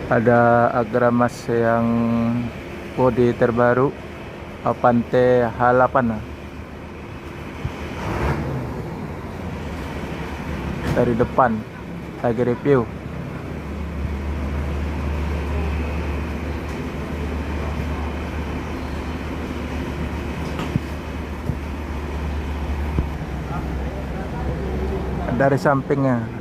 Ada Agramas yang bodi terbaru, Avante H8 dari depan lagi review. Dari sampingnya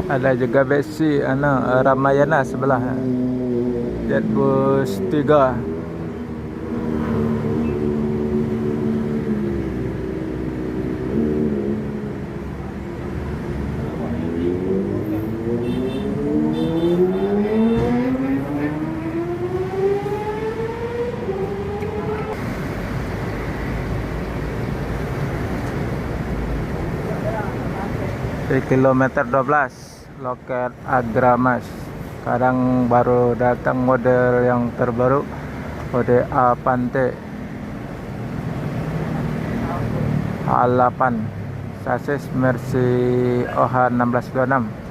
ada juga besi Ramayana sebelah Jetbus 3. Di kilometer 12 loket Agramas. Sekarang baru datang model yang terbaru, mode Avante H8, sasis Mercy OH 1626.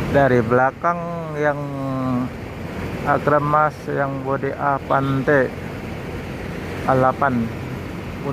Dari belakang yang Agramas yang bodi Avante H8